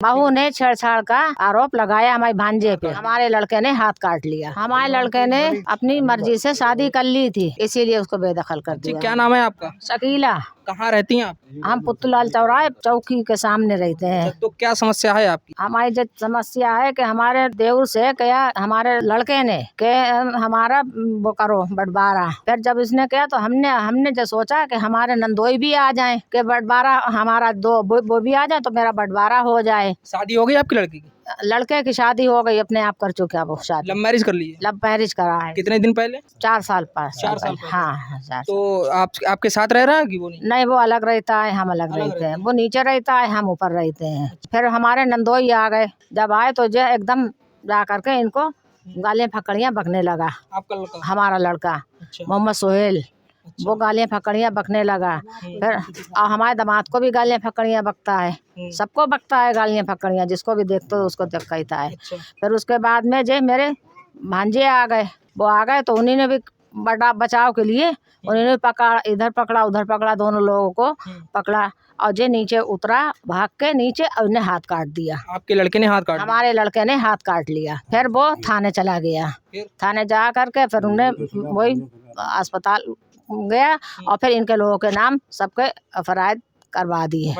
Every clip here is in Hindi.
बहू ने छेड़छाड़ का आरोप लगाया हमारे भांजे पे। हमारे लड़के ने हाथ काट लिया। हमारे लड़के ने अपनी मर्जी से शादी कर ली थी, इसीलिए उसको बेदखल कर दिया। क्या नाम है आपका? शकीला। कहाँ रहती हैं आप? हम पुतलाल चौराहे चौकी के सामने रहते हैं। तो क्या समस्या है आपकी? हमारी जो समस्या है कि हमारे देवर से क्या हमारे लड़के ने के हमारा वो करो बंटवारा। फिर जब इसने किया तो हमने जो सोचा कि हमारे नंदोई भी आ जाएं, कि बंटवारा हमारा वो भी आ जाए तो मेरा बंटवारा हो जाए। शादी हो गई आपकी लड़की की? लड़के की शादी हो गई, अपने आप कर चुका वो शादी। लव मैरिज कर ली है? लव मैरिज करा है। कितने दिन पहले? 4 साल पास। 4 साल पहले। हाँ 4 तो आपके साथ रह रहा है कि वो नहीं? नहीं, वो अलग रहता है, हम अलग रहते हैं। वो नीचे रहता है, हम ऊपर रहते हैं। फिर हमारे नंदोई आ गए। जब आए तो जो एकदम जा करके इनको गालियाँ फकड़ियाँ बकने लगा। आपका लड़का? हमारा लड़का अच्छा। मोहम्मद सोहेल, वो गालियाँ फकड़ियाँ बकने लगा। फिर हमारे दामाद को भी गालियाँ फकड़ियाँ बकता है, सबको बकता है गालियाँ फकड़ियाँ, जिसको भी देखते हो उसको कहता है। फिर उसके बाद में जो मेरे भांजे आ गए, वो आ गए तो उन्हीं ने भी बड़ा बचाव के लिए उन्होंने पकड़ा, इधर पकड़ा उधर पकड़ा, दोनों लोगों को पकड़ा और जे नीचे उतरा भाग के नीचे और उन्हें हाथ काट दिया। आपके लड़के ने हाथ काट? हमारे लड़के ने हाथ काट लिया। फिर वो थाने चला गया। थाने जा करके फिर उन्हें वही अस्पताल गया और फिर इनके लोगों के नाम सबके FIR करवा दिए।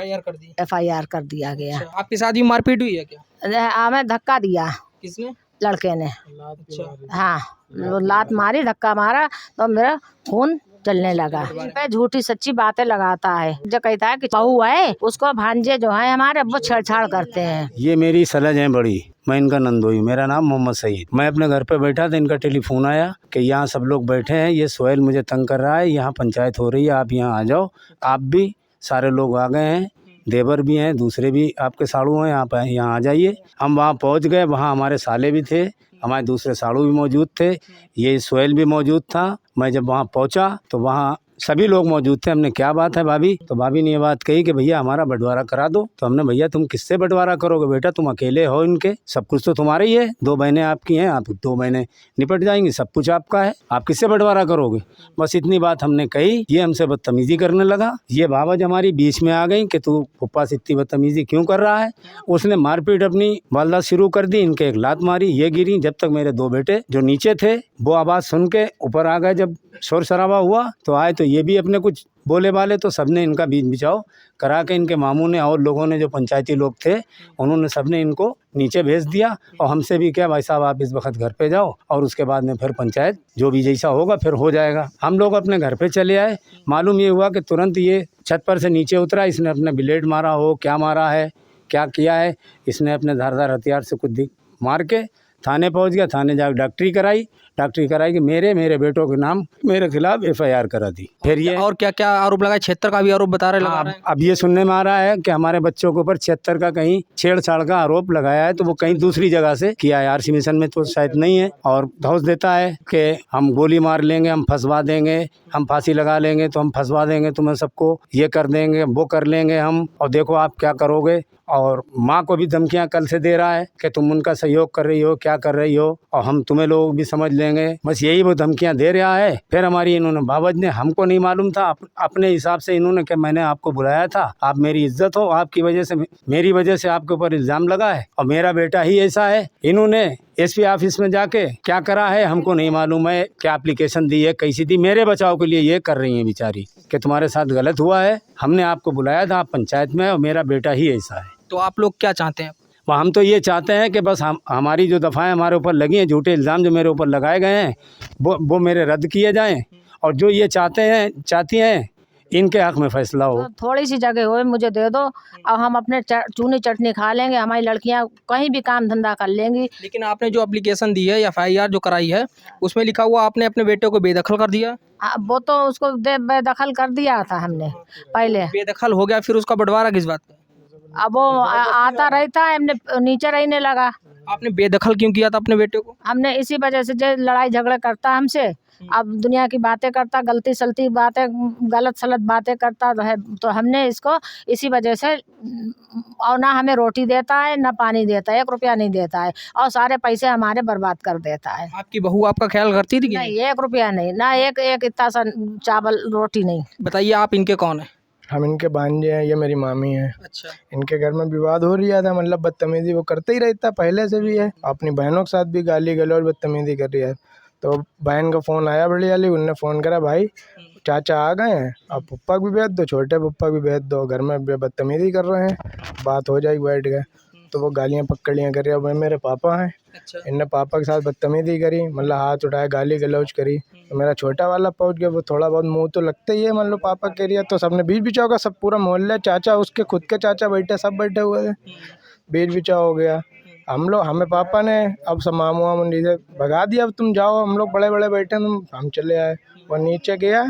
FIR कर दिया गया। अच्छा, आपकी शादी में मारपीट हुई है क्या? हमें धक्का दिया। किसने? लड़के ने। अच्छा। हाँ, लात मारी, धक्का मारा तो मेरा खून चलने लगा। इन पे झूठी सच्ची बातें लगाता है। जो कहता है कि बहू है, उसको भांजे जो है हमारे वो छेड़छाड़ करते हैं। ये मेरी सलज है बड़ी, मैं इनका नंदोई, मेरा नाम मोहम्मद सईद। मैं अपने घर पे बैठा था, इनका टेलीफोन आया कि यहाँ सब लोग बैठे हैं, ये सोहेल मुझे तंग कर रहा है, यहाँ पंचायत हो रही है, आप यहाँ आ जाओ। आप भी सारे लोग आ गए हैं, देवर भी हैं, दूसरे भी आपके साड़ू हैं, आप यहाँ आ जाइए। हम वहाँ पहुँच गए, वहाँ हमारे साले भी थे, हमारे दूसरे साड़ू भी मौजूद थे, ये सोहेल भी मौजूद था। मैं जब वहाँ पहुँचा तो वहाँ सभी लोग मौजूद थे। हमने क्या बात है भाभी? तो भाभी ने ये बात कही कि भैया हमारा बंटवारा करा दो। तो हमने भैया तुम किससे बंटवारा करोगे बेटा, तुम अकेले हो, इनके सब कुछ तो तुम्हारा ही है, 2 बहनें आपकी हैं, आप 2 बहनें निपट जाएंगी, सब कुछ आपका है, आप किससे बंटवारा करोगे? बस इतनी बात हमने कही। ये हमसे बदतमीजी करने लगा। ये बाबा हमारी बीच में आ गई कि तू पप्पा से इतनी बदतमीजी क्यों कर रहा है। उसने मारपीट अपनी वालदा शुरू कर दी, इनके एक लात मारी, ये गिरी। जब तक मेरे 2 बेटे जो नीचे थे वो आवाज़ सुन के ऊपर आ गए। जब शोर शराबा हुआ तो आए तो ये भी अपने कुछ बोले वाले, तो सबने इनका बीच बिचाव करा के इनके मामू ने और लोगों ने, जो पंचायती लोग थे, उन्होंने सबने इनको नीचे भेज दिया। और हमसे भी क्या, भाई साहब आप इस वक्त घर पे जाओ और उसके बाद में फिर पंचायत जो भी जैसा होगा फिर हो जाएगा। हम लोग अपने घर पे चले आए। मालूम ये हुआ कि तुरंत ये छत पर से नीचे उतरा, इसने अपने ब्लेड मारा हो, क्या मारा है, क्या किया है, इसने अपने धारदार हथियार से कुछ मार के थाने पहुंच गया। थाने जाकर डॉक्टरी कराई कि मेरे बेटों के नाम मेरे खिलाफ FIR करा दी। फिर ये और क्या क्या आरोप लगाए? 76 का भी आरोप बता रहे हैं। अब ये सुनने में आ रहा है कि हमारे बच्चों के ऊपर 76 का कहीं छेड़छाड़ का आरोप लगाया है, तो वो कहीं दूसरी जगह से किया है। RC मिशन में तो शायद नहीं है। और धौस देता है कि हम गोली मार लेंगे, हम फंसवा देंगे, हम फांसी लगा लेंगे, तो हम फंसवा देंगे तुम्हें सबको, ये कर देंगे, वो कर लेंगे हम, और देखो आप क्या करोगे। और माँ को भी धमकियाँ कल से दे रहा है कि तुम उनका सहयोग कर रही हो, क्या कर रही हो, और हम तुम्हें लोग भी समझ लेंगे। बस यही वो धमकियाँ दे रहा है। फिर हमारी इन्होंने बाबा ने, हमको नहीं मालूम था, अपने हिसाब से इन्होंने कि मैंने आपको बुलाया था, आप मेरी इज्जत हो, आपकी वजह से, मेरी वजह से आपके ऊपर इल्ज़ाम लगा है और मेरा बेटा ही ऐसा है। इन्होंने SP ऑफिस में जाके क्या करा है हमको नहीं मालूम है, क्या एप्लीकेशन दी है, कैसी दी, मेरे बचाव के लिए ये कर रही हैं बेचारी कि तुम्हारे साथ गलत हुआ है, हमने आपको बुलाया था, आप पंचायत में और मेरा बेटा ही ऐसा है। तो आप लोग क्या चाहते हैं? हम तो ये चाहते हैं कि बस हमारी जो दफ़ाएं हमारे ऊपर लगी हैं, झूठे इल्ज़ाम जो मेरे ऊपर लगाए गए हैं, वो मेरे रद्द किए जाएं, और जो ये चाहती हैं इनके हक में फैसला हो। तो थोड़ी सी जगह हो मुझे दे दो और हम अपने चूनी चटनी खा लेंगे, हमारी लड़कियां कहीं भी काम धंधा कर लेंगी। लेकिन आपने जो एप्लीकेशन दी है या FIR जो कराई है, उसमें लिखा हुआ आपने अपने बेटे को बेदखल कर दिया। वो तो उसको बेदखल कर दिया था हमने पहले। बेदखल हो गया, फिर उसका बंटवारा किस बात का? अब वो आता रहता है, हमने नीचे रहने लगा। आपने बेदखल क्यों किया था अपने बेटे को? हमने इसी वजह से, जो लड़ाई झगड़े करता हमसे, अब दुनिया की बातें करता, गलती सलती बातें, गलत सलत बातें करता है, तो हमने इसको इसी वजह से, और ना हमें रोटी देता है ना पानी देता है, 1 रुपया नहीं देता है, और सारे पैसे हमारे बर्बाद कर देता है। आपकी बहू आपका ख्याल करती थी कि नहीं, 1 रुपया नहीं, ना एक इतना सा चावल रोटी नहीं। बताइए आप इनके कौन है? हम इनके भांजे हैं, ये मेरी मामी है। अच्छा। इनके घर में विवाद हो रहा था, मतलब बदतमीजी वो करते ही रहता, पहले से भी है। अपनी बहनों के साथ भी गाली गलौज बदतमीजी कर रही है। तो बहन का फ़ोन आया बड़ी वाली, उनने फ़ोन करा, भाई चाचा आ गए हैं, आप पप्पा को भी भेज दो, छोटे पप्पा भी भेज दो, घर में बदतमीजी कर रहे हैं, बात हो जाएगी बैठ गए। तो वो गालियाँ पकड़ियाँ कर रहे हैं। भाई मेरे पापा हैं, अच्छा। इनने पापा के साथ बदतमीजी करी, मतलब हाथ उठाया, गाली गलौज करी। तो मेरा छोटा वाला पहुंच गया, वो थोड़ा बहुत मुंह तो लगता ही है, मान लो पापा कह रही है, तो सबने बीच बिचा होगा, सब पूरा मोहल्ला, चाचा उसके खुद के चाचा बैठे, सब बैठे हुए थे, बीच बिचा हो गया। हम लोग, हमें पापा ने अब सब मामू वामू से भगा दिया, अब तुम जाओ, हम लोग बड़े बड़े बैठे, हम चले आए। वो नीचे गया,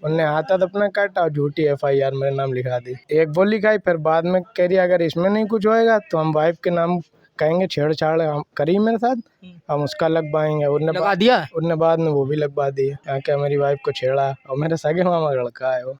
उनने हाथ अपना काटा और झूठी FIR मेरे नाम लिखा दी। एक बोली खाई, फिर बाद में कह रही अगर इसमें नहीं कुछ होएगा तो हम वाइफ के नाम कहेंगे, छेड़छाड़ हम करी मेरे साथ, हम उसका लगवाएंगे। लगा दिया? उनने बाद में वो भी लगवा दी, क्या मेरी वाइफ को छेड़ा, और मेरे सगे मामा का लड़का है वो।